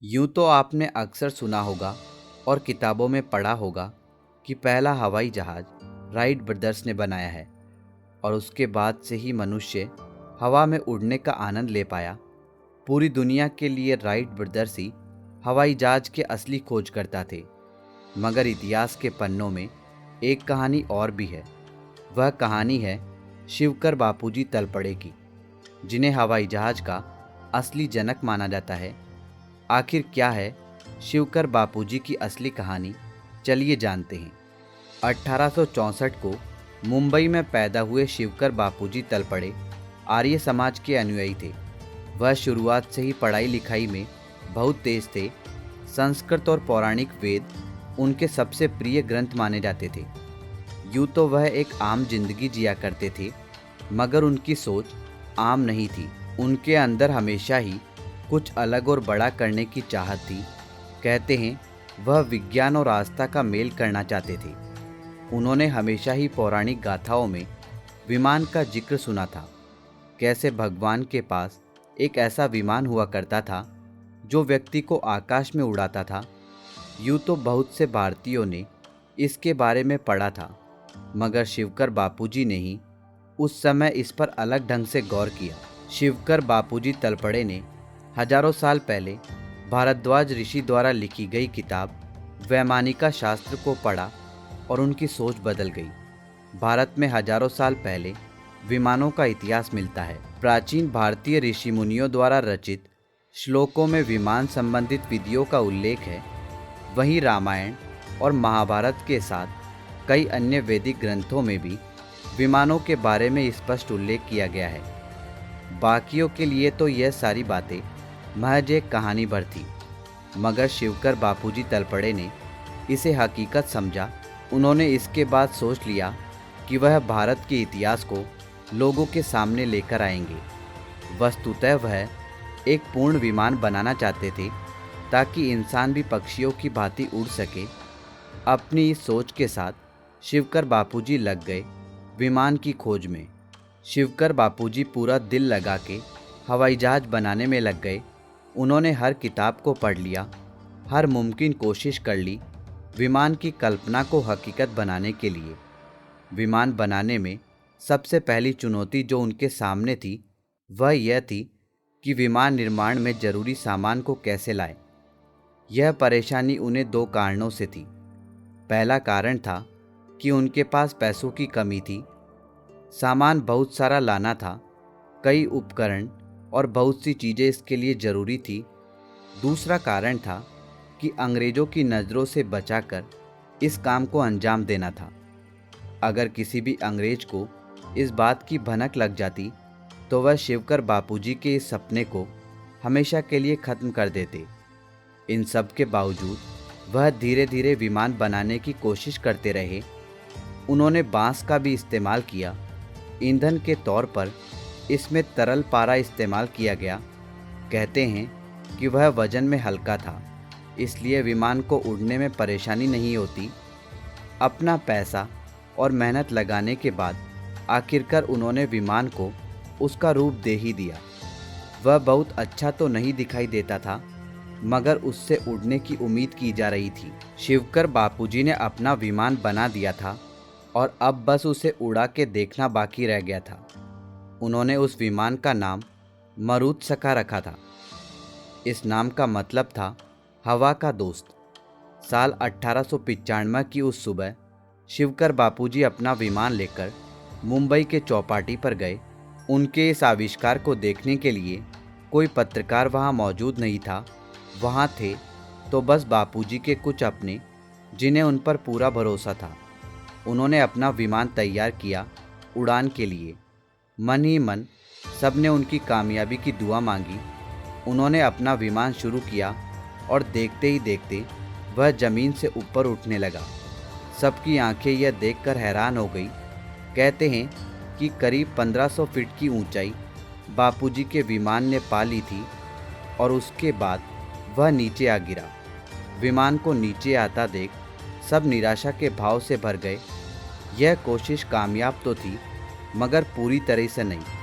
यूं तो आपने अक्सर सुना होगा और किताबों में पढ़ा होगा कि पहला हवाई जहाज़ राइट ब्रदर्स ने बनाया है और उसके बाद से ही मनुष्य हवा में उड़ने का आनंद ले पाया। पूरी दुनिया के लिए राइट ब्रदर्स ही हवाई जहाज़ के असली खोजकर्ता थे। मगर इतिहास के पन्नों में एक कहानी और भी है। वह कहानी है शिवकर बापूजी तलपड़े की, जिन्हें हवाई जहाज़ का असली जनक माना जाता है। आखिर क्या है शिवकर बापूजी की असली कहानी, चलिए जानते हैं। 1864 को मुंबई में पैदा हुए शिवकर बापूजी तलपड़े आर्य समाज के अनुयायी थे। वह शुरुआत से ही पढ़ाई लिखाई में बहुत तेज थे। संस्कृत और पौराणिक वेद उनके सबसे प्रिय ग्रंथ माने जाते थे। यूँ तो वह एक आम जिंदगी जिया करते थे, मगर उनकी सोच आम नहीं थी। उनके अंदर हमेशा ही कुछ अलग और बड़ा करने की चाहत थी। कहते हैं वह विज्ञान और आस्था का मेल करना चाहते थे। उन्होंने हमेशा ही पौराणिक गाथाओं में विमान का जिक्र सुना था। कैसे भगवान के पास एक ऐसा विमान हुआ करता था जो व्यक्ति को आकाश में उड़ाता था। यूँ तो बहुत से भारतीयों ने इसके बारे में पढ़ा था, मगर शिवकर बापूजी ने ही उस समय इस पर अलग ढंग से गौर किया। शिवकर बापूजी तलपड़े ने हजारों साल पहले भारद्वाज ऋषि द्वारा लिखी गई किताब वैमानिका शास्त्र को पढ़ा और उनकी सोच बदल गई। भारत में हजारों साल पहले विमानों का इतिहास मिलता है। प्राचीन भारतीय ऋषि मुनियों द्वारा रचित श्लोकों में विमान संबंधित विधियों का उल्लेख है। वहीं रामायण और महाभारत के साथ कई अन्य वैदिक ग्रंथों में भी विमानों के बारे में स्पष्ट उल्लेख किया गया है। बाकियों के लिए तो यह सारी बातें महज एक कहानी भर थी, मगर शिवकर बापूजी तलपड़े ने इसे हकीकत समझा। उन्होंने इसके बाद सोच लिया कि वह भारत के इतिहास को लोगों के सामने लेकर आएंगे। वस्तुतः वह एक पूर्ण विमान बनाना चाहते थे, ताकि इंसान भी पक्षियों की भांति उड़ सके। अपनी इस सोच के साथ शिवकर बापूजी लग गए विमान की खोज में। शिवकर बापूजी पूरा दिल लगा के हवाई जहाज बनाने में लग गए। उन्होंने हर किताब को पढ़ लिया, हर मुमकिन कोशिश कर ली विमान की कल्पना को हकीकत बनाने के लिए। विमान बनाने में सबसे पहली चुनौती जो उनके सामने थी वह यह थी कि विमान निर्माण में जरूरी सामान को कैसे लाएं। यह परेशानी उन्हें दो कारणों से थी। पहला कारण था कि उनके पास पैसों की कमी थी। सामान बहुत सारा लाना था, कई उपकरण और बहुत सी चीज़ें इसके लिए ज़रूरी थी। दूसरा कारण था कि अंग्रेज़ों की नज़रों से बचाकर इस काम को अंजाम देना था। अगर किसी भी अंग्रेज को इस बात की भनक लग जाती तो वह शिवकर बापूजी के इस सपने को हमेशा के लिए ख़त्म कर देते। इन सब के बावजूद वह धीरे धीरे विमान बनाने की कोशिश करते रहे। उन्होंने बांस का भी इस्तेमाल किया। ईंधन के तौर पर इसमें तरल पारा इस्तेमाल किया गया। कहते हैं कि वह वजन में हल्का था, इसलिए विमान को उड़ने में परेशानी नहीं होती। अपना पैसा और मेहनत लगाने के बाद आखिरकार उन्होंने विमान को उसका रूप दे ही दिया। वह बहुत अच्छा तो नहीं दिखाई देता था, मगर उससे उड़ने की उम्मीद की जा रही थी। शिवकर बापूजी ने अपना विमान बना दिया था और अब बस उसे उड़ा के देखना बाकी रह गया था। उन्होंने उस विमान का नाम मरुत्सका रखा था। इस नाम का मतलब था हवा का दोस्त। साल 1895 की उस सुबह शिवकर बापूजी अपना विमान लेकर मुंबई के चौपाटी पर गए। उनके इस आविष्कार को देखने के लिए कोई पत्रकार वहां मौजूद नहीं था। वहां थे तो बस बापूजी के कुछ अपने, जिन्हें उन पर पूरा भरोसा था। उन्होंने अपना विमान तैयार किया उड़ान के लिए। मन ही मन सबने उनकी कामयाबी की दुआ मांगी। उन्होंने अपना विमान शुरू किया और देखते ही देखते वह ज़मीन से ऊपर उठने लगा। सबकी आंखें यह देखकर हैरान हो गई। कहते हैं कि करीब 1500 फीट की ऊंचाई बापूजी के विमान ने पा ली थी और उसके बाद वह नीचे आ गिरा। विमान को नीचे आता देख सब निराशा के भाव से भर गए। यह कोशिश कामयाब तो थी, मगर पूरी तरह से नहीं।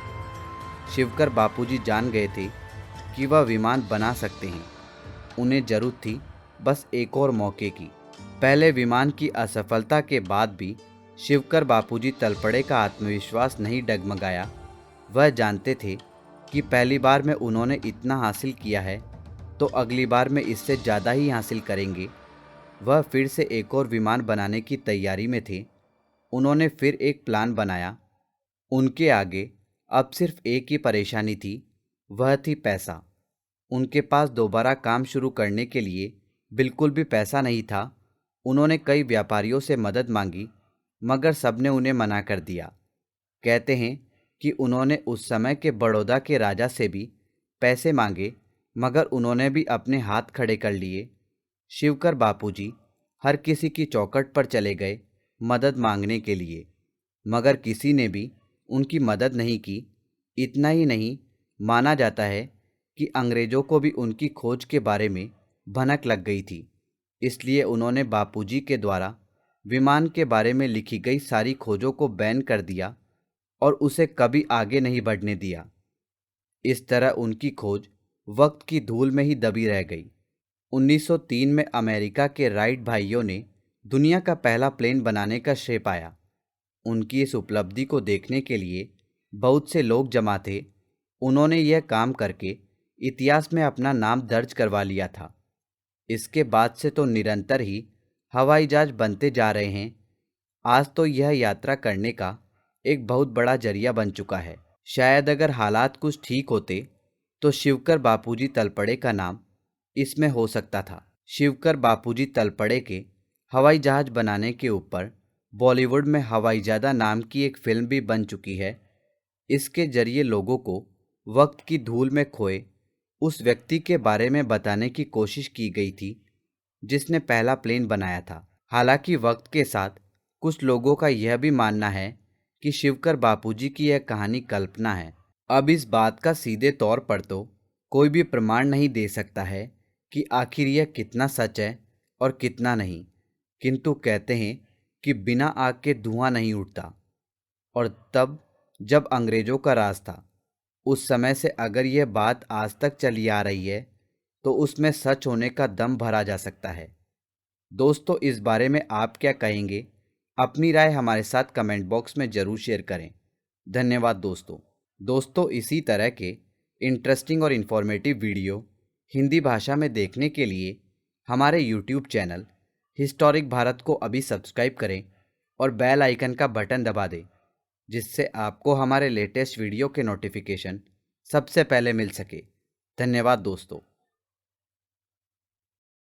शिवकर बापूजी जान गए थे कि वह विमान बना सकते हैं। उन्हें ज़रूरत थी बस एक और मौके की। पहले विमान की असफलता के बाद भी शिवकर बापूजी तलपड़े का आत्मविश्वास नहीं डगमगाया। वह जानते थे कि पहली बार में उन्होंने इतना हासिल किया है तो अगली बार में इससे ज़्यादा ही हासिल करेंगे। वह फिर से एक और विमान बनाने की तैयारी में थे। उन्होंने फिर एक प्लान बनाया। उनके आगे अब सिर्फ एक ही परेशानी थी, वह थी पैसा। उनके पास दोबारा काम शुरू करने के लिए बिल्कुल भी पैसा नहीं था। उन्होंने कई व्यापारियों से मदद मांगी मगर सबने उन्हें मना कर दिया। कहते हैं कि उन्होंने उस समय के बड़ौदा के राजा से भी पैसे मांगे मगर उन्होंने भी अपने हाथ खड़े कर लिए। शिवकर बापूजी हर किसी की चौखट पर चले गए मदद मांगने के लिए, मगर किसी ने भी उनकी मदद नहीं की। इतना ही नहीं, माना जाता है कि अंग्रेज़ों को भी उनकी खोज के बारे में भनक लग गई थी। इसलिए उन्होंने बापूजी के द्वारा विमान के बारे में लिखी गई सारी खोजों को बैन कर दिया और उसे कभी आगे नहीं बढ़ने दिया। इस तरह उनकी खोज वक्त की धूल में ही दबी रह गई। 1903 में अमेरिका के राइट भाइयों ने दुनिया का पहला प्लेन बनाने का श्रेय पाया। उनकी इस उपलब्धि को देखने के लिए बहुत से लोग जमा थे। उन्होंने यह काम करके इतिहास में अपना नाम दर्ज करवा लिया था। इसके बाद से तो निरंतर ही हवाई जहाज बनते जा रहे हैं। आज तो यह यात्रा करने का एक बहुत बड़ा जरिया बन चुका है। शायद अगर हालात कुछ ठीक होते तो शिवकर बापूजी तलपड़े का नाम इसमें हो सकता था। शिवकर बापूजी तलपड़े के हवाई जहाज बनाने के ऊपर बॉलीवुड में हवाईजादा नाम की एक फिल्म भी बन चुकी है। इसके जरिए लोगों को वक्त की धूल में खोए उस व्यक्ति के बारे में बताने की कोशिश की गई थी जिसने पहला प्लेन बनाया था। हालांकि वक्त के साथ कुछ लोगों का यह भी मानना है कि शिवकर बापूजी की यह कहानी कल्पना है। अब इस बात का सीधे तौर पर तो कोई भी प्रमाण नहीं दे सकता है कि आखिर यह कितना सच है और कितना नहीं, किंतु कहते हैं कि बिना आग के धुआं नहीं उठता। और तब जब अंग्रेज़ों का राज था, उस समय से अगर यह बात आज तक चली आ रही है तो उसमें सच होने का दम भरा जा सकता है। दोस्तों, इस बारे में आप क्या कहेंगे? अपनी राय हमारे साथ कमेंट बॉक्स में ज़रूर शेयर करें। धन्यवाद दोस्तों, इसी तरह के इंटरेस्टिंग और इन्फॉर्मेटिव वीडियो हिंदी भाषा में देखने के लिए हमारे यूट्यूब चैनल हिस्टोरिक भारत को अभी सब्सक्राइब करें और बेल आइकन का बटन दबा दें, जिससे आपको हमारे लेटेस्ट वीडियो के नोटिफिकेशन सबसे पहले मिल सके। धन्यवाद दोस्तों।